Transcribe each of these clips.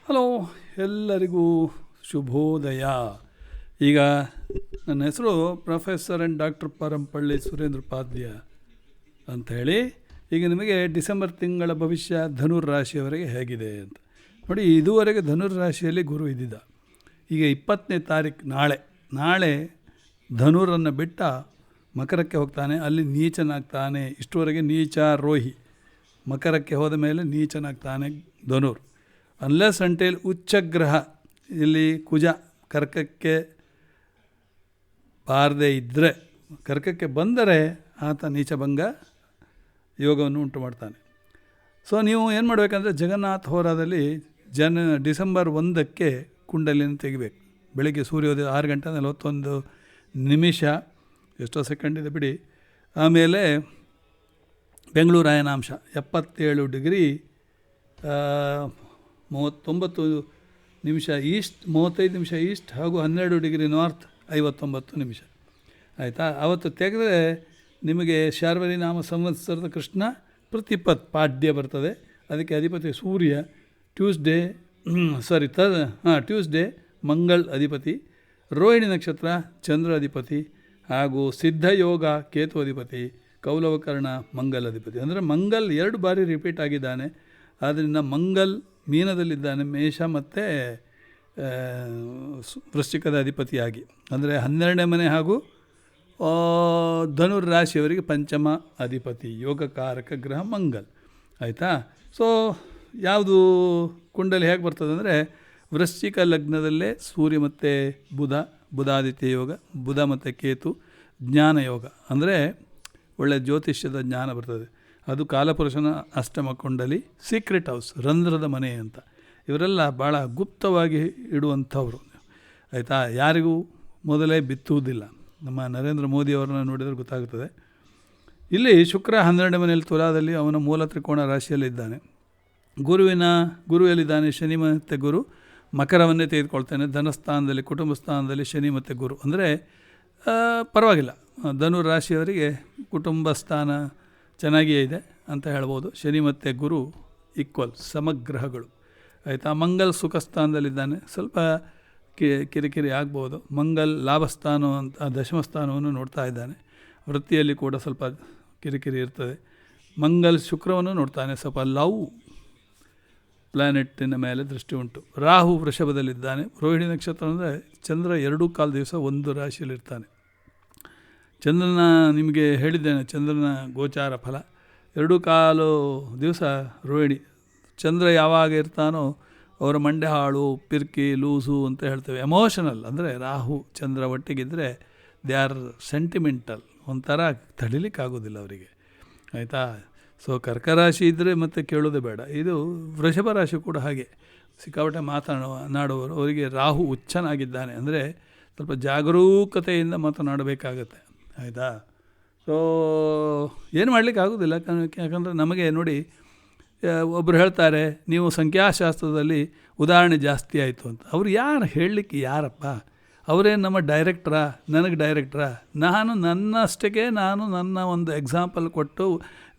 Hello, ಎಲ್ಲರಿಗೂ ಶುಭೋದಯ. ಈಗ ನನ್ನ ಹೆಸರು professor and doctor Parampalli Surendra Padya ಅಂಥೇಳಿ. ಈಗ ನಿಮಗೆ ಡಿಸೆಂಬರ್ ತಿಂಗಳ ಭವಿಷ್ಯ ಧನುರ್ ರಾಶಿಯವರೆಗೆ ಹೇಗಿದೆ ಅಂತ ನೋಡಿ. ಇದುವರೆಗೆ ಧನುರ್ ರಾಶಿಯಲ್ಲಿ ಗುರು ಇದ್ದಿದ್ದ. ಈಗ 20ನೇ ತಾರೀಕು ನಾಳೆ ಧನುರನ್ನು ಬಿಟ್ಟ ಮಕರಕ್ಕೆ ಹೋಗ್ತಾನೆ. ಅಲ್ಲಿ ನೀಚನಾಗ್ತಾನೆ. ಇಷ್ಟುವರೆಗೆ ನೀಚಾರೋಹಿ, ಮಕರಕ್ಕೆ ಹೋದ ಮೇಲೆ ನೀಚನಾಗ್ತಾನೆ ಧನುರ್. ಅನ್ಲೆಸ್ ಅಂಟೇಲ್ ಉಚ್ಚಗ್ರಹ ಇಲ್ಲಿ ಕುಜ ಕರ್ಕಕ್ಕೆ ಬಾರದೇ ಇದ್ದರೆ, ಕರ್ಕಕ್ಕೆ ಬಂದರೆ ಆತ ನೀಚಭಂಗ ಯೋಗವನ್ನು ಉಂಟು ಮಾಡ್ತಾನೆ. ಸೊ ನೀವು ಏನು ಮಾಡಬೇಕಂದ್ರೆ ಜಗನ್ನಾಥ ಹೋರಾದಲ್ಲಿ ಡಿಸೆಂಬರ್ 1ಕ್ಕೆ ಕುಂಡಲಿಯನ್ನು ತೆಗಿಬೇಕು. ಬೆಳಗ್ಗೆ ಸೂರ್ಯೋದಯ 6:41 ಎಷ್ಟೋ ಸೆಕೆಂಡ್ ಇದೆ ಬಿಡಿ. ಆಮೇಲೆ ಬೆಂಗಳೂರು ಅಯನಾಂಶ 77 ಡಿಗ್ರಿ 39 ಈಸ್ಟ್, 35 ನಿಮಿಷ ಈಸ್ಟ್ ಹಾಗೂ 12 ಡಿಗ್ರಿ ನಾರ್ತ್ 59 ನಿಮಿಷ. ಆಯಿತಾ? ಅವತ್ತು ತೆಗೆದರೆ ನಿಮಗೆ ಶಾರ್ವರಿ ನಾಮ ಸಂವತ್ಸರದ ಕೃಷ್ಣ ಪ್ರತಿಪತ್ ಪಾಡ್ಯ ಬರ್ತದೆ. ಅದಕ್ಕೆ ಅಧಿಪತಿ ಸೂರ್ಯ. ಟ್ಯೂಸ್ಡೇ ಮಂಗಳ್ ಅಧಿಪತಿ. ರೋಹಿಣಿ ನಕ್ಷತ್ರ ಚಂದ್ರ ಅಧಿಪತಿ ಹಾಗೂ ಸಿದ್ಧಯೋಗ ಕೇತು ಅಧಿಪತಿ. ಕೌಲವಕರ್ಣ ಮಂಗಲ್ ಅಧಿಪತಿ. ಅಂದರೆ ಮಂಗಲ್ 2 ಬಾರಿ ರಿಪೀಟ್ ಆಗಿದ್ದಾನೆ. ಆದ್ದರಿಂದ ಮಂಗಲ್ ಮೀನದಲ್ಲಿದ್ದಾನೆ, ಮೇಷ ಮತ್ತು ವೃಶ್ಚಿಕದ ಅಧಿಪತಿಯಾಗಿ. ಅಂದರೆ 12ನೇ ಮನೆ ಹಾಗೂ ಧನುರ್ ರಾಶಿಯವರಿಗೆ ಪಂಚಮ ಅಧಿಪತಿ, ಯೋಗಕಾರಕ ಗ್ರಹ ಮಂಗಲ್. ಆಯಿತಾ? ಸೊ ಯಾವುದು ಕುಂಡಲಿ ಹೇಗೆ ಬರ್ತದೆ ಅಂದರೆ ವೃಶ್ಚಿಕ ಲಗ್ನದಲ್ಲೇ ಸೂರ್ಯ ಮತ್ತು ಬುಧಾದಿತ್ಯ ಯೋಗ, ಬುಧ ಮತ್ತು ಕೇತು ಜ್ಞಾನ ಯೋಗ. ಅಂದರೆ ಒಳ್ಳೆಯ ಜ್ಯೋತಿಷ್ಯದ ಜ್ಞಾನ ಬರ್ತದೆ. ಅದು ಕಾಲಪುರುಷನ ಅಷ್ಟಮ ಕುಂಡಲಿ, ಸೀಕ್ರೆಟ್ ಹೌಸ್, ರಂಧ್ರದ ಮನೆ ಅಂತ. ಇವರೆಲ್ಲ ಭಾಳ ಗುಪ್ತವಾಗಿ ಇಡುವಂಥವ್ರು. ಆಯಿತಾ? ಯಾರಿಗೂ ಮೊದಲೇ ಬಿತ್ತುವುದಿಲ್ಲ. ನಮ್ಮ ನರೇಂದ್ರ ಮೋದಿಯವರನ್ನ ನೋಡಿದರೆ ಗೊತ್ತಾಗುತ್ತದೆ. ಇಲ್ಲಿ ಶುಕ್ರ 12ನೇ ಮನೆಯಲ್ಲಿ ತುಲಾದಲ್ಲಿ ಅವನ ಮೂಲ ತ್ರಿಕೋಣ ರಾಶಿಯಲ್ಲಿದ್ದಾನೆ. ಗುರುವಲ್ಲಿದ್ದಾನೆ ಶನಿ ಮತ್ತು ಗುರು. ಮಕರವನ್ನೇ ತೆಗೆದುಕೊಳ್ತಾನೆ. ಧನಸ್ಥಾನದಲ್ಲಿ, ಕುಟುಂಬ ಸ್ಥಾನದಲ್ಲಿ ಶನಿ ಮತ್ತು ಗುರು. ಅಂದರೆ ಪರವಾಗಿಲ್ಲ, ಧನುರ್ ರಾಶಿಯವರಿಗೆ ಕುಟುಂಬ ಸ್ಥಾನ ಚೆನ್ನಾಗಿಯೇ ಇದೆ ಅಂತ ಹೇಳ್ಬೋದು. ಶನಿ ಮತ್ತು ಗುರು ಈಕ್ವಲ್ ಸಮಗ್ರಹಗಳು. ಆಯಿತಾ? ಮಂಗಲ್ ಸುಖ ಸ್ಥಾನದಲ್ಲಿದ್ದಾನೆ. ಸ್ವಲ್ಪ ಕಿರಿಕಿರಿ ಆಗ್ಬೋದು. ಮಂಗಲ್ ಲಾಭಸ್ಥಾನ ಅಂತ ದಶಮ ಸ್ಥಾನವನ್ನು ನೋಡ್ತಾ ಇದ್ದಾನೆ. ವೃತ್ತಿಯಲ್ಲಿ ಕೂಡ ಸ್ವಲ್ಪ ಕಿರಿಕಿರಿ ಇರ್ತದೆ. ಮಂಗಲ್ ಶುಕ್ರವನ್ನು ನೋಡ್ತಾನೆ. ಸ್ವಲ್ಪ ಲವ್ ಪ್ಲ್ಯಾನೆಟ್ಟಿನ ಮೇಲೆ ದೃಷ್ಟಿ ಉಂಟು. ರಾಹು ವೃಷಭದಲ್ಲಿದ್ದಾನೆ. ರೋಹಿಣಿ ನಕ್ಷತ್ರ ಅಂದರೆ ಚಂದ್ರ 2.25 ದಿವಸ ಒಂದು ರಾಶಿಯಲ್ಲಿರ್ತಾನೆ. ಚಂದ್ರನ ನಿಮಗೆ ಹೇಳಿದ್ದೇನೆ, ಚಂದ್ರನ ಗೋಚಾರ ಫಲ 2.25 ದಿವಸ ರೋಹಿಣಿ. ಚಂದ್ರ ಯಾವಾಗ ಇರ್ತಾನೋ ಅವರ ಮಂಡೆ ಹಾಳು, ಪಿರ್ಕಿ, ಲೂಸು ಅಂತ ಹೇಳ್ತೇವೆ. ಎಮೋಷನಲ್ ಅಂದರೆ ರಾಹು ಚಂದ್ರ ಒಟ್ಟಿಗಿದ್ದರೆ ದೇ ಆರ್ ಸೆಂಟಿಮೆಂಟಲ್. ಒಂಥರ ತಡಿಲಿಕ್ಕಾಗೋದಿಲ್ಲ ಅವರಿಗೆ. ಆಯಿತಾ? ಸೊ ಕರ್ಕರಾಶಿ ಇದ್ದರೆ ಮತ್ತೆ ಕೇಳೋದೇ ಬೇಡ. ಇದು ವೃಷಭ ರಾಶಿ ಕೂಡ ಹಾಗೆ ಸಿಕ್ಕಾಪಟ್ಟೆ ಮಾತನಾಡುವವರು. ಅವರಿಗೆ ರಾಹು ಉಚ್ಚನಾಗಿದ್ದಾನೆ. ಅಂದರೆ ಸ್ವಲ್ಪ ಜಾಗರೂಕತೆಯಿಂದ ಮಾತನಾಡಬೇಕಾಗತ್ತೆ. ಆಯಿತಾ? ಸೊ ಏನು ಮಾಡಲಿಕ್ಕೆ ಆಗೋದಿಲ್ಲ. ಯಾಕಂದರೆ ನಮಗೆ ನೋಡಿ, ಒಬ್ಬರು ಹೇಳ್ತಾರೆ ನೀವು ಸಂಖ್ಯಾಶಾಸ್ತ್ರದಲ್ಲಿ ಉದಾಹರಣೆ ಜಾಸ್ತಿ ಆಯಿತು ಅಂತ. ಅವರು ಯಾರು ಹೇಳಲಿಕ್ಕೆ ಯಾರಪ್ಪ? ಅವರೇನು ನಮ್ಮ ಡೈರೆಕ್ಟ್ರಾ? ನನಗೆ ಡೈರೆಕ್ಟ್ರಾ? ನಾನು ನನ್ನ ಒಂದು ಎಕ್ಸಾಂಪಲ್ ಕೊಟ್ಟು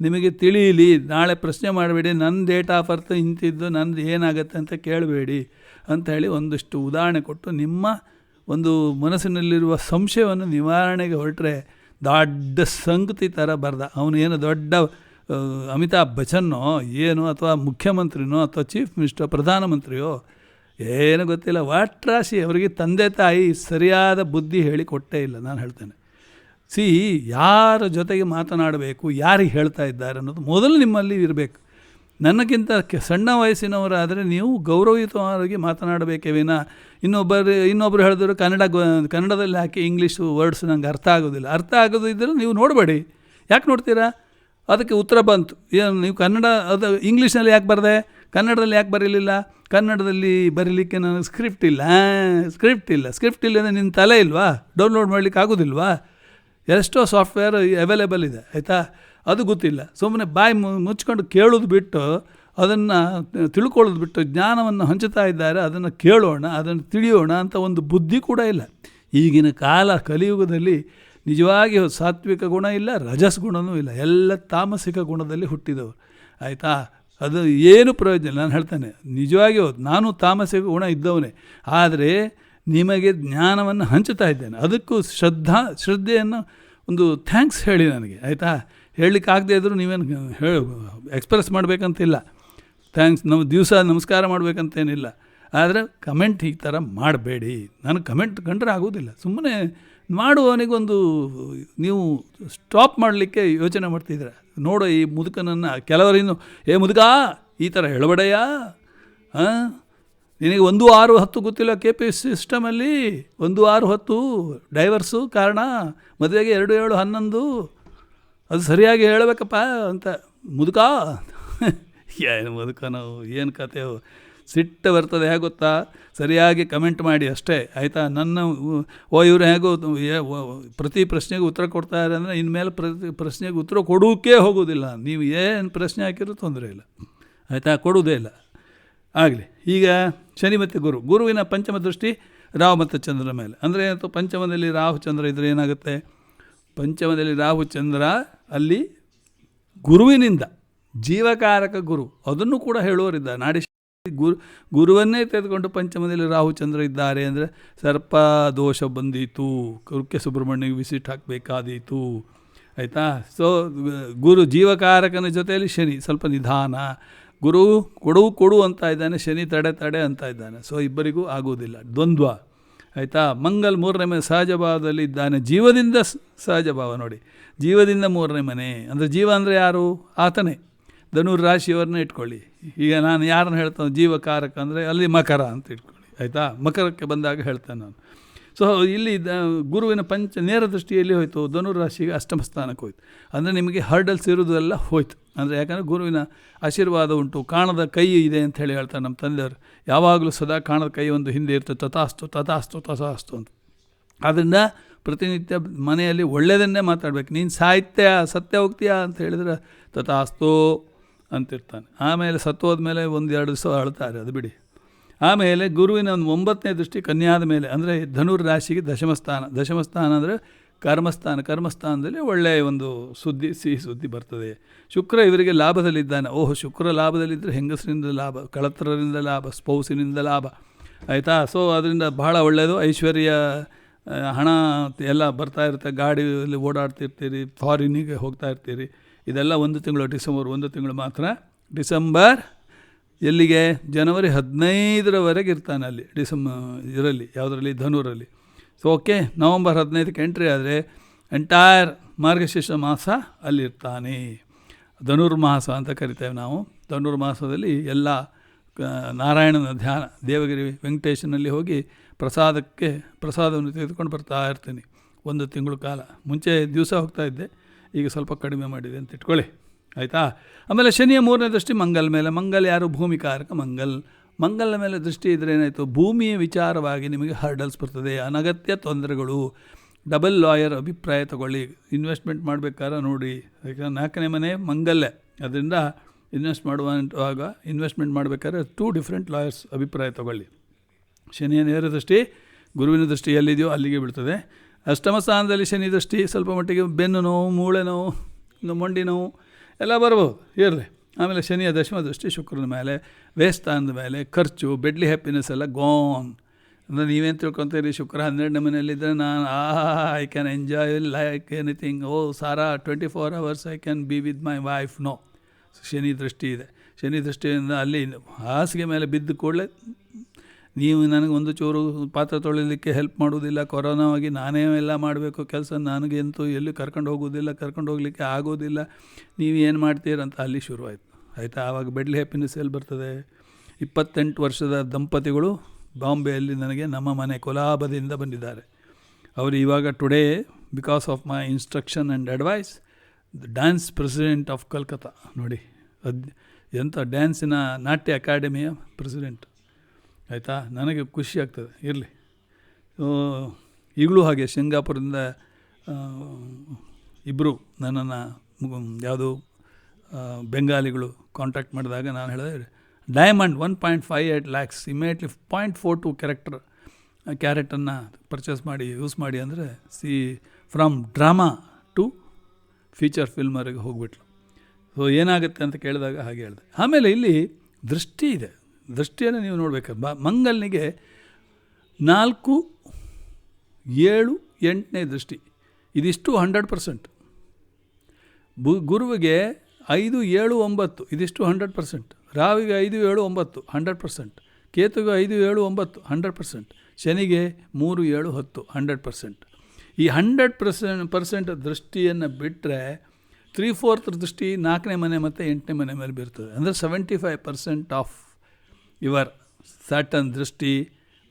ನಿಮಗೆ ತಿಳಿಯಲಿ, ನಾಳೆ ಪ್ರಶ್ನೆ ಮಾಡಬೇಡಿ, ನನ್ನ ಡೇಟ್ ಆಫ್ ಬರ್ತ್ ಇಂತಿದ್ದು, ನನ್ನದು ಏನಾಗುತ್ತೆ ಅಂತ ಕೇಳಬೇಡಿ ಅಂತ ಹೇಳಿ ಒಂದಿಷ್ಟು ಉದಾಹರಣೆ ಕೊಟ್ಟು ನಿಮ್ಮ ಒಂದು ಮನಸ್ಸಿನಲ್ಲಿರುವ ಸಂಶಯವನ್ನು ನಿವಾರಣೆಗೆ ಹೊರಟ್ರೆ ದೊಡ್ಡ ಸಂಗತಿ ಥರ ಬರ್ದ. ಅವನೇನು ದೊಡ್ಡ ಅಮಿತಾಬ್ ಬಚ್ಚನ್ನೋ ಏನು, ಅಥವಾ ಮುಖ್ಯಮಂತ್ರಿನೋ, ಅಥವಾ ಚೀಫ್ ಮಿನಿಸ್ಟರ್, ಪ್ರಧಾನಮಂತ್ರಿಯೋ, ಏನು ಗೊತ್ತಿಲ್ಲ. ವಾಟ್ರಾಶಿ ಅವರಿಗೆ ತಂದೆ ತಾಯಿ ಸರಿಯಾದ ಬುದ್ಧಿ ಹೇಳಿ ಕೊಟ್ಟೇ ಇಲ್ಲ. ನಾನು ಹೇಳ್ತೇನೆ, ಯಾರ ಜೊತೆಗೆ ಮಾತನಾಡಬೇಕು, ಯಾರಿಗೆ ಹೇಳ್ತಾ ಇದ್ದಾರೆ ಅನ್ನೋದು ಮೊದಲು ನಿಮ್ಮಲ್ಲಿ ಇರಬೇಕು. ನನಗಿಂತ ಸಣ್ಣ ವಯಸ್ಸಿನವರಾದರೆ ನೀವು ಗೌರವಯುತವಾಗಿ ಮಾತನಾಡಬೇಕೇ ವಿನ ಇನ್ನೊಬ್ಬರು ಹೇಳಿದ್ರು ಕನ್ನಡದಲ್ಲಿ ಹಾಕಿ ಇಂಗ್ಲೀಷು ವರ್ಡ್ಸ್ ನಂಗೆ ಅರ್ಥ ಆಗೋದಿಲ್ಲ. ಅರ್ಥ ಆಗೋದಿದ್ದರೆ ನೀವು ನೋಡಬೇಡಿ. ಯಾಕೆ ನೋಡ್ತೀರಾ? ಅದಕ್ಕೆ ಉತ್ತರ ಬಂತು. ಏನು ನೀವು ಅದು ಇಂಗ್ಲೀಷ್ನಲ್ಲಿ ಯಾಕೆ ಬರದೆ, ಕನ್ನಡದಲ್ಲಿ ಯಾಕೆ ಬರೀಲಿಲ್ಲ? ಕನ್ನಡದಲ್ಲಿ ಬರೀಲಿಕ್ಕೆ ನನಗೆ ಸ್ಕ್ರಿಪ್ಟ್ ಇಲ್ಲ ಅಂದರೆ ನಿನ್ನ ತಲೆ ಇಲ್ವಾ? ಡೌನ್ಲೋಡ್ ಮಾಡಲಿಕ್ಕೆ ಆಗೋದಿಲ್ವಾ? ಎಷ್ಟೋ ಸಾಫ್ಟ್ವೇರ್ ಅವೈಲೇಬಲ್ ಇದೆ. ಆಯಿತಾ? ಅದು ಗೊತ್ತಿಲ್ಲ. ಸುಮ್ಮನೆ ಬಾಯಿ ಮುಚ್ಕೊಂಡು ಕೇಳೋದು ಬಿಟ್ಟು, ಅದನ್ನು ತಿಳ್ಕೊಳ್ಳೋದು ಬಿಟ್ಟು ಜ್ಞಾನವನ್ನು ಹಂಚುತ್ತಾ ಇದ್ದಾರೆ. ಅದನ್ನು ಕೇಳೋಣ, ಅದನ್ನು ತಿಳಿಯೋಣ ಅಂತ ಒಂದು ಬುದ್ಧಿ ಕೂಡ ಇಲ್ಲ. ಈಗಿನ ಕಲಿಯುಗದಲ್ಲಿ ನಿಜವಾಗಿ ಸಾತ್ವಿಕ ಗುಣ ಇಲ್ಲ, ರಜಸ್ ಗುಣವೂ ಇಲ್ಲ. ಎಲ್ಲ ತಾಮಸಿಕ ಗುಣದಲ್ಲಿ ಹುಟ್ಟಿದವರು. ಆಯಿತಾ? ಅದು ಏನು ಪ್ರಯೋಜನ ಇಲ್ಲ. ನಾನು ಹೇಳ್ತೇನೆ ನಿಜವಾಗಿ ನಾನು ತಾಮಸಿಕ ಗುಣ ಇದ್ದವನೇ, ಆದರೆ ನಿಮಗೆ ಜ್ಞಾನವನ್ನು ಹಂಚುತ್ತಾ ಇದ್ದೇನೆ. ಅದಕ್ಕೂ ಶ್ರದ್ಧೆಯನ್ನು ಒಂದು ಥ್ಯಾಂಕ್ಸ್ ಹೇಳಿ ನನಗೆ, ಆಯಿತಾ. ಹೇಳಲಿಕ್ಕೆ ಆಗದೆ ಇದ್ದರೂ ನೀವೇನು ಎಕ್ಸ್ಪ್ರೆಸ್ ಮಾಡಬೇಕಂತಿಲ್ಲ, ಥ್ಯಾಂಕ್ಸ್ ದಿವಸ ನಮಸ್ಕಾರ ಮಾಡಬೇಕಂತೇನಿಲ್ಲ. ಆದರೆ ಕಮೆಂಟ್ ಈ ಥರ ಮಾಡಬೇಡಿ. ನನಗೆ ಕಮೆಂಟ್ ಕಂಡ್ರೆ ಆಗೋದಿಲ್ಲ. ಸುಮ್ಮನೆ ಮಾಡುವವನಿಗೊಂದು ನೀವು ಸ್ಟಾಪ್ ಮಾಡಲಿಕ್ಕೆ ಯೋಚನೆ ಮಾಡ್ತಿದ್ದೀರ. ನೋಡೋ ಈ ಮುದುಕನನ್ನು ಕೆಲವರಿನ್ನು, ಮುದುಕ ಈ ಥರ ಹೇಳಬೇಡಯ್ಯ, ನಿನಗೆ 1-6-10 ಗೊತ್ತಿಲ್ಲ KP ಸಿಸ್ಟಮಲ್ಲಿ 1-6-10 ಡೈವರ್ಸು ಕಾರಣ, ಮದುವೆಗೆ 2-7-11 ಅದು ಸರಿಯಾಗಿ ಹೇಳಬೇಕಪ್ಪ ಅಂತ. ಮುದುಕ ಏನು ಮುದುಕನೋ ಏನು ಕಥೆಯೋ, ಸಿಟ್ಟು ಬರ್ತದೆ. ಹೇಗೆ ಗೊತ್ತಾ, ಸರಿಯಾಗಿ ಕಮೆಂಟ್ ಮಾಡಿ ಅಷ್ಟೇ, ಆಯಿತಾ. ನನ್ನ ಇವರು ಹೇಗೋ ಪ್ರತಿ ಪ್ರಶ್ನೆಗೆ ಉತ್ತರ ಕೊಡ್ತಾರೆ ಅಂದರೆ ಇನ್ಮೇಲೆ ಪ್ರತಿ ಪ್ರಶ್ನೆಗೆ ಉತ್ತರ ಕೊಡೋಕ್ಕೆ ಹೋಗೋದಿಲ್ಲ. ನೀವು ಏನು ಪ್ರಶ್ನೆ ಹಾಕಿರೂ ತೊಂದರೆ ಇಲ್ಲ, ಆಯಿತಾ, ಕೊಡುವುದೇ ಇಲ್ಲ. ಆಗಲಿ. ಈಗ ಶನಿ ಮತ್ತು ಗುರುವಿನ ಪಂಚಮ ದೃಷ್ಟಿ ರಾಹು ಮತ್ತು ಚಂದ್ರನ ಮೇಲೆ. ಅಂದರೆ ಪಂಚಮದಲ್ಲಿ ರಾಹು ಚಂದ್ರ ಇದ್ದರೆ ಏನಾಗುತ್ತೆ, ಪಂಚಮದಲ್ಲಿ ರಾಹು ಚಂದ್ರ ಅಲ್ಲಿ ಗುರುವಿನಿಂದ ಜೀವಕಾರಕ ಗುರು, ಅದನ್ನು ಕೂಡ ಹೇಳುವರಿದ್ದಾರೆ. ನಾಡಿ ಗುರುವನ್ನೇ ತೆಗೆದುಕೊಂಡು ಪಂಚಮದಲ್ಲಿ ರಾಹು ಚಂದ್ರ ಇದ್ದಾರೆ ಅಂದರೆ ಸರ್ಪ ದೋಷ ಬಂದೀತು, ಕುಕ್ಕೆ ಸುಬ್ರಹ್ಮಣ್ಯಗೆ ವಿಸಿಟ್ ಹಾಕಬೇಕಾದೀತು, ಆಯಿತಾ. ಸೊ ಗುರು ಜೀವಕಾರಕನ ಜೊತೆಯಲ್ಲಿ ಶನಿ ಸ್ವಲ್ಪ ನಿಧಾನ, ಗುರು ಕೊಡು ಅಂತ ಇದ್ದಾನೆ, ಶನಿ ತಡೆ ಅಂತ ಇದ್ದಾನೆ. ಸೊ ಇಬ್ಬರಿಗೂ ಆಗುವುದಿಲ್ಲ, ದ್ವಂದ್ವ, ಆಯಿತಾ. ಮಂಗಲ್ 3ನೇ ಮನೆ ಸಹಜ ಭಾವದಲ್ಲಿ ಇದ್ದಾನೆ, ಜೀವದಿಂದ ಸಹಜ ಭಾವ ನೋಡಿ, ಜೀವದಿಂದ 3ನೇ ಮನೆ. ಅಂದರೆ ಜೀವ ಅಂದರೆ ಯಾರು, ಆತನೇ. ಧನುರ್ ರಾಶಿಯವರನ್ನ ಇಟ್ಕೊಳ್ಳಿ. ಈಗ ನಾನು ಯಾರನ್ನು ಹೇಳ್ತಾನೆ ಜೀವಕಾರಕ ಅಂದರೆ ಅಲ್ಲಿ ಮಕರ ಅಂತ ಇಟ್ಕೊಳ್ಳಿ, ಆಯಿತಾ. ಮಕರಕ್ಕೆ ಬಂದಾಗ ಹೇಳ್ತೇನೆ ನಾನು. ಸೊ ಇಲ್ಲಿ ಗುರುವಿನ ನೇರ ದೃಷ್ಟಿಯಲ್ಲಿ ಹೋಯಿತು, ಧನುರ್ ರಾಶಿಗೆ ಅಷ್ಟಮ ಸ್ಥಾನಕ್ಕೆ ಹೋಯ್ತು. ಅಂದರೆ ನಿಮಗೆ ಹರ್ಡಲ್ಸ್ ಇರೋದೆಲ್ಲ ಹೋಯ್ತು. ಅಂದರೆ ಯಾಕಂದರೆ ಗುರುವಿನ ಆಶೀರ್ವಾದ ಉಂಟು, ಕಾಣದ ಕೈ ಇದೆ ಅಂತ ಹೇಳಿ ಹೇಳ್ತಾರೆ ನಮ್ಮ ತಂದೆಯವರು. ಯಾವಾಗಲೂ ಸದಾ ಕಾಣದ ಕೈ ಒಂದು ಹಿಂದೆ ಇರ್ತದೆ, ತಥಾಸ್ತು ಅಂತ. ಆದ್ದರಿಂದ ಪ್ರತಿನಿತ್ಯ ಮನೆಯಲ್ಲಿ ಒಳ್ಳೆಯದನ್ನೇ ಮಾತಾಡಬೇಕು. ನೀನು ಸತ್ಯ ಹೋಗ್ತೀಯಾ ಅಂತ ಹೇಳಿದರೆ ತಥಾಸ್ತು ಅಂತಿರ್ತಾನೆ. ಆಮೇಲೆ ಸತ್ತೋದ್ಮೇಲೆ 1-2 ದಿವಸ ಅಳ್ತಾರೆ, ಅದು ಬಿಡಿ. ಆಮೇಲೆ ಗುರುವಿನ ಒಂದು 9ನೇ ದೃಷ್ಟಿ ಕನ್ಯಾದ ಮೇಲೆ, ಅಂದರೆ ಧನುರ್ ರಾಶಿಗೆ ದಶಮಸ್ಥಾನ ಅಂದರೆ ಕರ್ಮಸ್ಥಾನದಲ್ಲಿ ಒಳ್ಳೆಯ ಒಂದು ಸಿಹಿ ಸುದ್ದಿ ಬರ್ತದೆ. ಶುಕ್ರ ಇವರಿಗೆ ಲಾಭದಲ್ಲಿದ್ದಾನೆ. ಶುಕ್ರ ಲಾಭದಲ್ಲಿದ್ದರೆ ಹೆಂಗಸರಿಂದ ಲಾಭ, ಕಳತ್ರರಿಂದ ಲಾಭ, ಸ್ಪೌಸಿನಿಂದ ಲಾಭ, ಆಯಿತಾ. ಸೊ ಅದರಿಂದ ಬಹಳ ಒಳ್ಳೆಯದು. ಐಶ್ವರ್ಯ, ಹಣ ಎಲ್ಲ ಬರ್ತಾ ಇರುತ್ತೆ, ಗಾಡಿಯಲ್ಲಿ ಓಡಾಡ್ತಿರ್ತೀರಿ, ಫಾರಿನಿಗೆ ಹೋಗ್ತಾ ಇರ್ತೀರಿ. ಇದೆಲ್ಲ 1 ತಿಂಗಳು, ಡಿಸೆಂಬರ್ 1 ತಿಂಗಳು ಮಾತ್ರ. ಡಿಸೆಂಬರ್ ಎಲ್ಲಿಗೆ, ಜನವರಿ 15ರವರೆಗೆ ಇರ್ತಾನೆ ಅಲ್ಲಿ ಇದರಲ್ಲಿ, ಯಾವುದರಲ್ಲಿ, ಧನುರಲ್ಲಿ. ಸೊ ಓಕೆ, ನವಂಬರ್ 15ಕ್ಕೆ ಎಂಟ್ರಿ ಆದರೆ ಎಂಟೈರ್ ಮಾರ್ಗಶೀರ್ಷ ಮಾಸ ಅಲ್ಲಿರ್ತಾನೆ. ಧನುರ್ಮಾಸ ಅಂತ ಕರಿತೇವೆ ನಾವು. ಧನುರ್ಮಾಸದಲ್ಲಿ ಎಲ್ಲ ನಾರಾಯಣನ ಧ್ಯಾನ, ದೇವಗಿರಿ ವೆಂಕಟೇಶನಲ್ಲಿ ಹೋಗಿ ಪ್ರಸಾದವನ್ನು ತೆಗೆದುಕೊಂಡು ಬರ್ತಾ ಇರ್ತೀನಿ 1 ತಿಂಗಳ ಕಾಲ. ಮುಂಚೆ ದಿವಸ ಹೋಗ್ತಾ ಇದ್ದೆ, ಈಗ ಸ್ವಲ್ಪ ಕಡಿಮೆ ಮಾಡಿದೆ ಅಂತ ಇಟ್ಕೊಳ್ಳಿ, ಆಯಿತಾ. ಆಮೇಲೆ ಶನಿಯ 3ನೇ ದೃಷ್ಟಿ ಮಂಗಲ್ ಮೇಲೆ. ಮಂಗಲ್ ಯಾರು, ಭೂಮಿಕಾರಕ ಮಂಗಲ್ನ ಮೇಲೆ ದೃಷ್ಟಿ ಇದ್ದರೆ ಏನಾಯಿತು, ಭೂಮಿಯ ವಿಚಾರವಾಗಿ ನಿಮಗೆ ಹರ್ಡಲ್ಸ್ ಬರ್ತದೆ, ಅನಗತ್ಯ ತೊಂದರೆಗಳು. ಡಬಲ್ ಲಾಯರ್ ಅಭಿಪ್ರಾಯ ತಗೊಳ್ಳಿ. ಇನ್ವೆಸ್ಟ್ಮೆಂಟ್ ಮಾಡಬೇಕಾದ್ರೆ ನೋಡಿ, ಯಾಕಂದರೆ 4ನೇ ಮನೆ ಮಂಗಲ್ಲೇ, ಅದರಿಂದ ಇನ್ವೆಸ್ಟ್ಮೆಂಟ್ ಮಾಡಬೇಕಾದ್ರೆ 2 ಡಿಫ್ರೆಂಟ್ ಲಾಯರ್ಸ್ ಅಭಿಪ್ರಾಯ ತಗೊಳ್ಳಿ. ಶನಿಯ ನೇರ ದೃಷ್ಟಿ ಗುರುವಿನ ದೃಷ್ಟಿ ಎಲ್ಲಿದೆಯೋ ಅಲ್ಲಿಗೆ ಬೀಳ್ತದೆ. ಅಷ್ಟಮ ಸ್ಥಾನದಲ್ಲಿ ಶನಿ ದೃಷ್ಟಿ ಸ್ವಲ್ಪ ಮಟ್ಟಿಗೆ ಬೆನ್ನು ನೋವು, ಮೂಳೆ ನೋವು, ಮಂಡಿ ನೋವು ಎಲ್ಲ ಬರ್ಬೋದು, ಇರಲಿ. ಆಮೇಲೆ ಶನಿಯ ದಶಮ ದೃಷ್ಟಿ ಶುಕ್ರನ ಮೇಲೆ, ವ್ಯಯಸ್ಥಾನದ ಮೇಲೆ, ಖರ್ಚು, ಬೆಡ್ಲಿ ಹ್ಯಾಪಿನೆಸ್ ಎಲ್ಲ ಗಾನ್. ಅಂದರೆ ನೀವೇನು ತಿಳ್ಕೊತೀರಿ, ಶುಕ್ರ 12ನೇ ಮನೆಯಲ್ಲಿದ್ದರೆ ನಾನು I can enjoy like anything. ಸಾರಾ 24 hours I can be with my wife. No, ಶನಿ ದೃಷ್ಟಿ ಇದೆ. ಶನಿ ದೃಷ್ಟಿಯಿಂದ ಅಲ್ಲಿ ಹಾಸಿಗೆ ಮೇಲೆ ಬಿದ್ದು ಕೂಡಲೇ ನೀವು ನನಗೆ ಒಂದು ಚೂರು ಪಾತ್ರೆ ತೊಳಿಲಿಕ್ಕೆ ಹೆಲ್ಪ್ ಮಾಡೋದಿಲ್ಲ, ಕೊರೋನಾವಾಗಿ ನಾನೇ ಎಲ್ಲ ಮಾಡಬೇಕು ಕೆಲಸ, ನನಗಂತೂ ಎಲ್ಲಿ ಕರ್ಕೊಂಡು ಹೋಗಲಿಕ್ಕೆ ಆಗೋದಿಲ್ಲ, ನೀವು ಏನು ಮಾಡ್ತೀರಂತ ಅಲ್ಲಿ ಶುರುವಾಯಿತು, ಆಯಿತಾ. ಆವಾಗ ಬೆಡ್ಲಿ ಹ್ಯಾಪಿನೆಸ್ ಎಲ್ಲಿ ಬರ್ತದೆ. 28 ವರ್ಷದ ದಂಪತಿಗಳು ಬಾಂಬೆಯಲ್ಲಿ ನನಗೆ ನಮ್ಮ ಮನೆ ಕೊಲಾಬದಿಂದ ಬಂದಿದ್ದಾರೆ. ಅವರು ಇವಾಗ today because of my instruction and advise the dance president of Calcutta. ನೋಡಿ, ಎಂಥ ಡ್ಯಾನ್ಸಿನ ನಾಟ್ಯ ಅಕಾಡೆಮಿಯ ಪ್ರೆಸಿಡೆಂಟ್, ಆಯಿತಾ. ನನಗೆ ಖುಷಿ ಆಗ್ತದೆ, ಇರಲಿ. ಈಗಲೂ ಹಾಗೆ ಸಿಂಗಾಪುರದಿಂದ ಇಬ್ಬರು ನನ್ನನ್ನು ಯಾವುದು ಬೆಂಗಾಲಿಗಳು ಕಾಂಟ್ಯಾಕ್ಟ್ ಮಾಡಿದಾಗ ನಾನು ಹೇಳಿದೆ, ಡೈಮಂಡ್ 1.58 lakhs ಇಮಿಡಿಯೇಟ್ಲಿ 0.42 ಕ್ಯಾರೆಟನ್ನು ಪರ್ಚೇಸ್ ಯೂಸ್ ಮಾಡಿ ಅಂದರೆ ಫ್ರಮ್ ಡ್ರಾಮಾ ಟು ಫೀಚರ್ ಫಿಲ್ಮ್ವರೆಗೆ ಹೋಗ್ಬಿಟ್ಲು. ಸೊ ಏನಾಗುತ್ತೆ ಅಂತ ಕೇಳಿದಾಗ ಹಾಗೆ ಹೇಳಿದೆ. ಆಮೇಲೆ ಇಲ್ಲಿ ದೃಷ್ಟಿ ಇದೆ. ದೃಷ್ಟಿಯನ್ನು ನೀವು ನೋಡಬೇಕು. ಮಂಗಲ್ನಿಗೆ 4, 7, 8ನೇ ದೃಷ್ಟಿ, ಇದಿಷ್ಟು 100%. ಗುರುವಿಗೆ 5, 7, 9 ಇದಿಷ್ಟು 100%. ರಾವಿಗೆ 5, 7, 9 100%. ಕೇತುಗೆ 5, 7, 9 100%. ಶನಿಗೆ 3, 7, 10 100%. ಈ 100% ದೃಷ್ಟಿಯನ್ನು ಬಿಟ್ಟರೆ 3/4 ದೃಷ್ಟಿ 4ನೇ ಮನೆ ಮತ್ತು 8ನೇ ಮನೆ ಮೇಲೆ ಬೀರ್ತದೆ. ಅಂದರೆ 75% ಆಫ್ ಯುವರ್ ಸ್ಯಾಟರ್ನ್ ದೃಷ್ಟಿ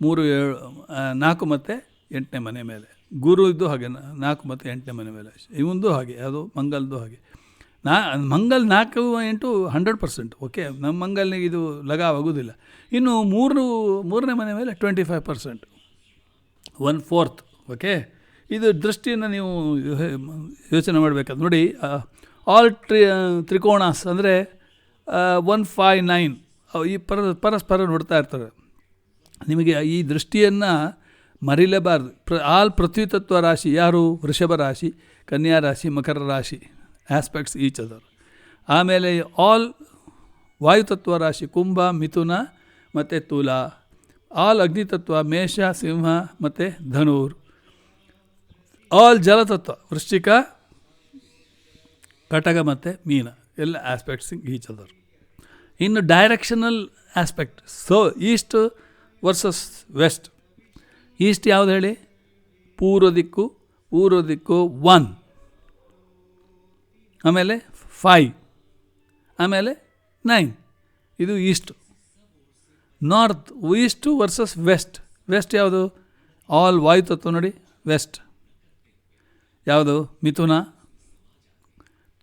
3, 4 ಮತ್ತು 8ನೇ ಮನೆ ಮೇಲೆ. ಗುರು ಇದ್ದು ಹಾಗೆ 4 ಮತ್ತು 8ನೇ ಮನೆ ಮೇಲೆ. ಇವಂದು ಹಾಗೆ, ಅದು ಮಂಗಲ್ದು ಹಾಗೆ. ಮಂಗಲ್ 4, 8 100%. ಓಕೆ, ನಮ್ಮ ಮಂಗಲ್ನಿಗೆ ಇದು ಲಗಾವಾಗೋದಿಲ್ಲ. ಇನ್ನು 3ನೇ ಮನೆ ಮೇಲೆ 25%, 1/4. ಓಕೆ, ಇದು ದೃಷ್ಟಿಯನ್ನು ನೀವು ಯೋಚನೆ ಮಾಡಬೇಕಾದ್ರೆ ನೋಡಿ, ಆಲ್ ತ್ರಿಕೋಣಾಸ್ ಅಂದರೆ 1, 5, 9 ಈ ಪರಸ್ಪರ ನೋಡ್ತಾ ಇರ್ತಾರೆ. ನಿಮಗೆ ಈ ದೃಷ್ಟಿಯನ್ನು ಮರಿಲೇಬಾರ್ದು. ಆಲ್ ಪೃಥ್ವಿತತ್ವ ರಾಶಿ ಯಾರು? ವೃಷಭ ರಾಶಿ, ಕನ್ಯಾ ರಾಶಿ, ಮಕರ ರಾಶಿ, ಆಸ್ಪೆಕ್ಟ್ಸ್ ಈಚ್ ಅದರ್. ಆಮೇಲೆ ಆಲ್ ವಾಯುತತ್ವ ರಾಶಿ ಕುಂಭ, ಮಿಥುನ ಮತ್ತು ತುಲಾ. ಆಲ್ ಅಗ್ನಿತತ್ವ ಮೇಷ, ಸಿಂಹ ಮತ್ತು ಧನುರ್. ಆಲ್ ಜಲತತ್ವ ವೃಶ್ಚಿಕ, ಕಟಕ ಮತ್ತು ಮೀನ, ಎಲ್ಲ ಆಸ್ಪೆಕ್ಟ್ಸ್ ಈಚ್ ಅದರ್. ಇನ್ನು directional aspect, so east versus west. East ಯಾವುದು ಹೇಳಿ? ಪೂರ್ವ ದಿಕ್ಕು. 1, ಆಮೇಲೆ 5, ಆಮೇಲೆ 9. ಇದು east. North, east versus west. West ಯಾವುದು? ಆಲ್ ವಾಯುತತ್ವ ನೋಡಿ. ವೆಸ್ಟ್ ಯಾವುದು? ಮಿಥುನ,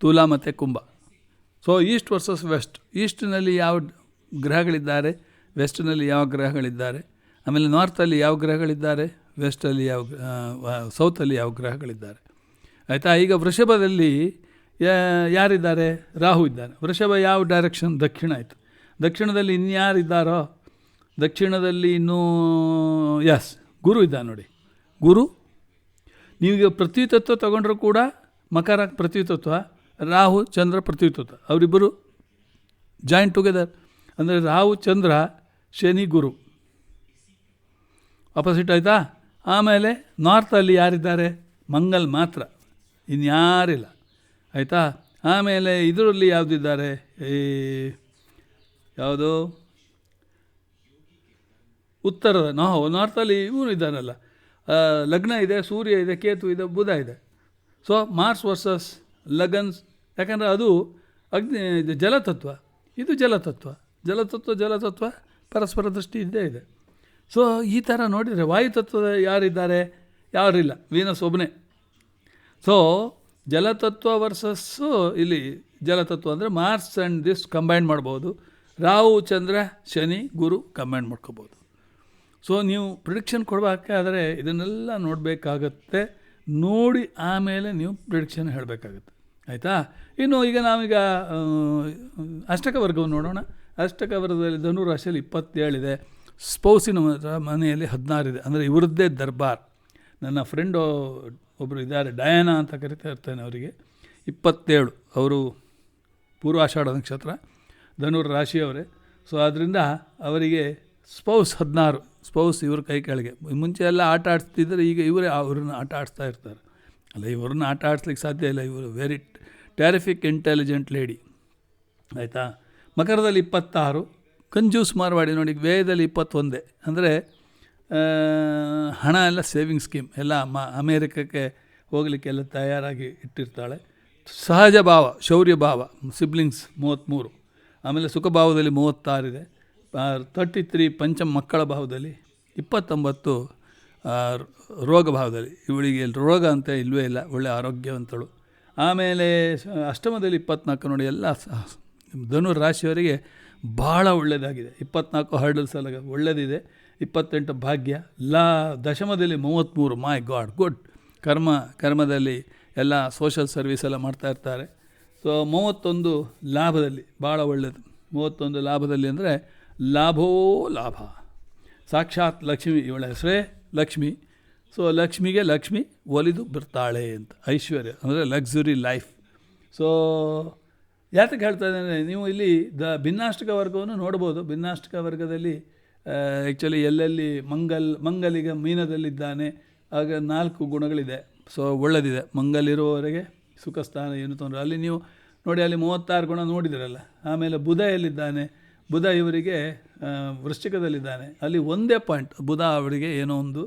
ತುಲಾ ಮತ್ತು Kumbha. So east versus west. ಈಸ್ಟ್ನಲ್ಲಿ ಯಾವ ಗ್ರಹಗಳಿದ್ದಾರೆ, ವೆಸ್ಟ್ನಲ್ಲಿ ಯಾವ ಗ್ರಹಗಳಿದ್ದಾರೆ, ಆಮೇಲೆ ನಾರ್ತಲ್ಲಿ ಯಾವ ಗ್ರಹಗಳಿದ್ದಾರೆ, ವೆಸ್ಟಲ್ಲಿ ಯಾವ ಸೌತಲ್ಲಿ ಯಾವ ಗ್ರಹಗಳಿದ್ದಾರೆ. ಆಯಿತಾ? ಈಗ ವೃಷಭದಲ್ಲಿ ಯಾರಿದ್ದಾರೆ? ರಾಹು ಇದ್ದಾನೆ. ವೃಷಭ ಯಾವ ಡೈರೆಕ್ಷನ್? ದಕ್ಷಿಣ ಆಯಿತು. ದಕ್ಷಿಣದಲ್ಲಿ ಇನ್ಯಾರಿದ್ದಾರೋ? ದಕ್ಷಿಣದಲ್ಲಿ ಇನ್ನೂ ಗುರು ಇದ್ದಾನೆ ನೋಡಿ. ಗುರು, ನೀವೀಗ ಪೃಥ್ವಿತತ್ವ ತಗೊಂಡ್ರೂ ಕೂಡ ಮಕರ ಪೃಥ್ವಿತತ್ವ, ರಾಹು ಚಂದ್ರ ಪೃಥ್ವಿತತ್ವ, ಅವರಿಬ್ಬರು ಜಾಯಿಂಟ್ ಟುಗೆದರ್. ಅಂದರೆ ರಾಹು ಚಂದ್ರ, ಶನಿ ಗುರು, ಆಪೋಸಿಟ್ ಆಯಿತಾ? ಆಮೇಲೆ ನಾರ್ತಲ್ಲಿ ಯಾರಿದ್ದಾರೆ? ಮಂಗಲ್ ಮಾತ್ರ, ಇನ್ಯಾರಿಲ್ಲ. ಆಯಿತಾ? ಆಮೇಲೆ ಇದರಲ್ಲಿ ಯಾವುದಿದ್ದಾರೆ? ಯಾವುದು? ಉತ್ತರದ ನಾರ್ತಲ್ಲಿ ಇವನು ಇದ್ದಾನಲ್ಲ, ಲಗ್ನ ಇದೆ, ಸೂರ್ಯ ಇದೆ, ಕೇತು ಇದೆ, ಬುಧ ಇದೆ. ಸೊ ಮಾರ್ಸ್ ವರ್ಸಸ್ ಲಗನ್ಸ್, ಯಾಕಂದರೆ ಅದು ಇದು ಜಲತತ್ವ, ಇದು ಜಲತತ್ವ ಪರಸ್ಪರ ದೃಷ್ಟಿ ಇದ್ದೇ ಇದೆ. ಸೊ ಈ ಥರ ನೋಡಿದರೆ ವಾಯುತತ್ವದ ಯಾರಿದ್ದಾರೆ? ಯಾರಿಲ್ಲ, ವೀನಸ್ ಒಬ್ಬನೇ. ಸೊ ಜಲತತ್ವ ವರ್ಸಸ್ಸು ಇಲ್ಲಿ ಜಲತತ್ವ ಅಂದರೆ ಮಾರ್ಸ್ ಆ್ಯಂಡ್ ದಿಸ್ ಕಂಬೈನ್ ಮಾಡ್ಬೋದು. ರಾಹು ಚಂದ್ರ ಶನಿ ಗುರು ಕಂಬೈನ್ ಮಾಡ್ಕೋಬೋದು. ಸೊ ನೀವು ಪ್ರಿಡಿಕ್ಷನ್ ಕೊಡಬೇಕಾದ್ರೆ ಇದನ್ನೆಲ್ಲ ನೋಡಬೇಕಾಗತ್ತೆ. ನೋಡಿ ಆಮೇಲೆ ನೀವು ಪ್ರಿಡಿಕ್ಷನ್ ಹೇಳಬೇಕಾಗತ್ತೆ. ಆಯಿತಾ? ಇನ್ನು ಈಗ ನಾವೀಗ ಅಷ್ಟಕ ವರ್ಗವನ್ನು ನೋಡೋಣ. ಅಷ್ಟಕ ವರ್ಗದಲ್ಲಿ ಧನುರಾಶಿಯಲ್ಲಿ 27 ಇದೆ. ಸ್ಪೌಸಿನ ಮನೆಯಲ್ಲಿ 16 ಇದೆ. ಅಂದರೆ ಇವರದ್ದೇ ದರ್ಬಾರ್. ನನ್ನ ಫ್ರೆಂಡು ಒಬ್ಬರು ಇದ್ದಾರೆ, ಡಯಾನಾ ಅಂತ ಕರಿತಾ ಇರ್ತೇನೆ ಅವರಿಗೆ. 27, ಅವರು ಪೂರ್ವಾಷಾಢ ನಕ್ಷತ್ರ, ಧನುರ್ ರಾಶಿಯವರೇ. ಸೊ ಆದ್ದರಿಂದ ಅವರಿಗೆ ಸ್ಪೌಸ್ 16. ಸ್ಪೌಸ್ ಇವ್ರ ಕೈ ಕೆಳಗೆ. ಮುಂಚೆ ಎಲ್ಲ ಆಟ ಆಡಿಸ್ತಿದ್ದರೆ ಈಗ ಇವರೇ ಅವ್ರನ್ನ ಆಟ ಆಡಿಸ್ತಾ ಇರ್ತಾರೆ. ಅಲ್ಲ, ಇವ್ರನ್ನ ಆಟ ಆಡಿಸ್ಲಿಕ್ಕೆ ಸಾಧ್ಯ ಇಲ್ಲ. ಇವರು ವೆರಿ ಟೆರಿಫಿಕ್ ಇಂಟೆಲಿಜೆಂಟ್ ಲೇಡಿ. ಆಯಿತಾ? ಮಕರದಲ್ಲಿ 26, ಕಂಜೂಸ್ ಮಾರ್ವಾಡಿ ನೋಡಿ. ವ್ಯಯದಲ್ಲಿ 21. ಅಂದರೆ ಹಣ ಎಲ್ಲ ಸೇವಿಂಗ್ ಸ್ಕೀಮ್ ಎಲ್ಲ ಅಮೇರಿಕಕ್ಕೆ ಹೋಗಲಿಕ್ಕೆಲ್ಲ ತಯಾರಾಗಿ ಇಟ್ಟಿರ್ತಾಳೆ. ಸಹಜ ಭಾವ, ಶೌರ್ಯ ಭಾವ, ಸಿಬ್ಲಿಂಗ್ಸ್ 33. ಆಮೇಲೆ ಸುಖಭಾವದಲ್ಲಿ 36 ಇದೆ. 33 ಪಂಚಮ ಮಕ್ಕಳ ಭಾವದಲ್ಲಿ, 29 ರೋಗ ಭಾವದಲ್ಲಿ. ಇವಳಿಗೆ ರೋಗ ಅಂತ ಇಲ್ಲವೇ ಇಲ್ಲ, ಒಳ್ಳೆ ಆರೋಗ್ಯವಂತಳು. ಆಮೇಲೆ ಅಷ್ಟಮದಲ್ಲಿ 24 ನೋಡಿ. ಎಲ್ಲ ಧನುರ್ ರಾಶಿಯವರಿಗೆ ಭಾಳ ಒಳ್ಳೆಯದಾಗಿದೆ. 24 ಹರ್ಡಲ್ಸ್ ಎಲ್ಲ ಒಳ್ಳೆಯದಿದೆ. 28 ಭಾಗ್ಯ. ದಶಮದಲ್ಲಿ 33. ಮೈ ಗಾಡ್, ಗುಡ್. ಕರ್ಮದಲ್ಲಿ ಎಲ್ಲ ಸೋಷಲ್ ಸರ್ವಿಸ್ ಎಲ್ಲ ಮಾಡ್ತಾ ಇರ್ತಾರೆ. ಸೊ 31 ಲಾಭದಲ್ಲಿ ಭಾಳ ಒಳ್ಳೆಯದು. 31 ಲಾಭದಲ್ಲಿ ಅಂದರೆ ಲಾಭೋ ಲಾಭ. ಸಾಕ್ಷಾತ್ ಲಕ್ಷ್ಮಿ, ಇವಳ ಹೆಸರೇ ಲಕ್ಷ್ಮಿ. ಸೊ ಲಕ್ಷ್ಮಿಗೆ ಲಕ್ಷ್ಮಿ ಒಲಿದು ಬರ್ತಾಳೆ ಅಂತ. ಐಶ್ವರ್ಯ ಅಂದರೆ ಲಕ್ಸುರಿ ಲೈಫ್. ಸೊ ಯಾತಕ್ಕೆ ಹೇಳ್ತಾ ಇದ್ದೇನೆ, ನೀವು ಇಲ್ಲಿ ಭಿನ್ನಾಷ್ಟಕ ವರ್ಗವನ್ನು ನೋಡ್ಬೋದು. ಭಿನ್ನಾಷ್ಟಕ ವರ್ಗದಲ್ಲಿ ಆ್ಯಕ್ಚುಲಿ ಎಲ್ಲೆಲ್ಲಿ ಮಂಗಲಿಗೆ ಮೀನದಲ್ಲಿದ್ದಾನೆ, ಆಗ 4 ಗುಣಗಳಿದೆ. ಸೊ ಒಳ್ಳೆದಿದೆ. ಮಂಗಲಿರುವವರೆಗೆ ಸುಖ ಸ್ಥಾನ ಏನು ತೊಂದರೆ. ಅಲ್ಲಿ ನೀವು ನೋಡಿ, ಅಲ್ಲಿ 36 ಗುಣ ನೋಡಿದಿರಲ್ಲ. ಆಮೇಲೆ ಬುಧ ಎಲ್ಲಿದ್ದಾನೆ, ಬುಧ ಇವರಿಗೆ ವೃಶ್ಚಿಕದಲ್ಲಿದ್ದಾನೆ. ಅಲ್ಲಿ ಒಂದೇ ಪಾಯಿಂಟ್, ಬುಧ ಅವರಿಗೆ ಏನೋ ಒಂದು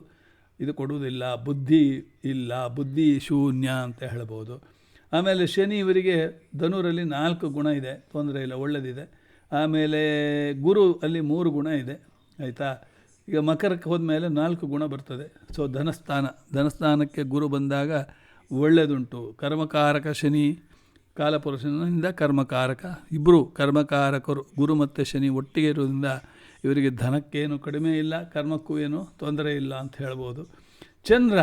ಇದು ಕೊಡುವುದಿಲ್ಲ, ಬುದ್ಧಿ ಇಲ್ಲ, ಬುದ್ಧಿ ಶೂನ್ಯ ಅಂತ ಹೇಳ್ಬೋದು. ಆಮೇಲೆ ಶನಿ ಇವರಿಗೆ ಧನುರಲ್ಲಿ 4 ಗುಣ ಇದೆ, ತೊಂದರೆ ಇಲ್ಲ, ಒಳ್ಳೆದಿದೆ. ಆಮೇಲೆ ಗುರು ಅಲ್ಲಿ 3 ಗುಣ ಇದೆ, ಆಯಿತಾ. ಈಗ ಮಕರಕ್ಕೆ ಹೋದ್ಮೇಲೆ 4 ಗುಣ ಬರ್ತದೆ. ಸೊ ಧನಸ್ಥಾನಕ್ಕೆ ಗುರು ಬಂದಾಗ ಒಳ್ಳೆಯದುಂಟು. ಕರ್ಮಕಾರಕ ಶನಿ, ಕಾಲಪುರುಷನಿಂದ ಕರ್ಮಕಾರಕ, ಇಬ್ಬರು ಕರ್ಮಕಾರಕರು ಗುರು ಮತ್ತು ಶನಿ ಒಟ್ಟಿಗೆ ಇರೋದ್ರಿಂದ ಇವರಿಗೆ ಧನಕ್ಕೇನು ಕಡಿಮೆ ಇಲ್ಲ, ಕರ್ಮಕ್ಕೂ ಏನು ತೊಂದರೆ ಇಲ್ಲ ಅಂತ ಹೇಳ್ಬೋದು. ಚಂದ್ರ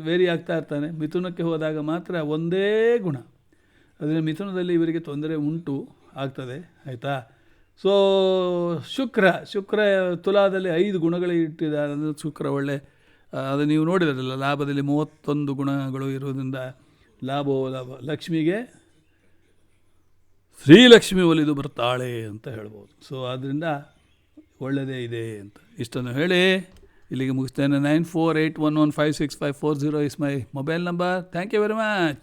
ವೇರಿ ಆಗ್ತಾ ಇರ್ತಾನೆ. ಮಿಥುನಕ್ಕೆ ಹೋದಾಗ ಮಾತ್ರ ಒಂದೇ ಗುಣ, ಅದರಿಂದ ಮಿಥುನದಲ್ಲಿ ಇವರಿಗೆ ತೊಂದರೆ ಉಂಟು ಆಗ್ತದೆ, ಆಯಿತಾ. ಸೊ ಶುಕ್ರ ತುಲಾದಲ್ಲಿ 5 ಗುಣಗಳು ಇಟ್ಟಿದ್ದಾರೆ. ಅಂದರೆ ಶುಕ್ರ ಒಳ್ಳೆ, ಅದು ನೀವು ನೋಡಿದ್ರಲ್ಲ, ಲಾಭದಲ್ಲಿ 31 ಗುಣಗಳು ಇರೋದ್ರಿಂದ ಲಾಭ. ಲಕ್ಷ್ಮಿಗೆ ಶ್ರೀಲಕ್ಷ್ಮಿ ಒಲಿದು ಬರ್ತಾಳೆ ಅಂತ ಹೇಳ್ಬೋದು. ಸೊ ಆದ್ದರಿಂದ ಒಳ್ಳೆಯದೇ ಇದೆ ಅಂತ ಇಷ್ಟನ್ನು ಹೇಳಿ ಇಲ್ಲಿಗೆ ಮುಗಿಸ್ತೇನೆ. 9481156540 is my mobile number. Thank you very much.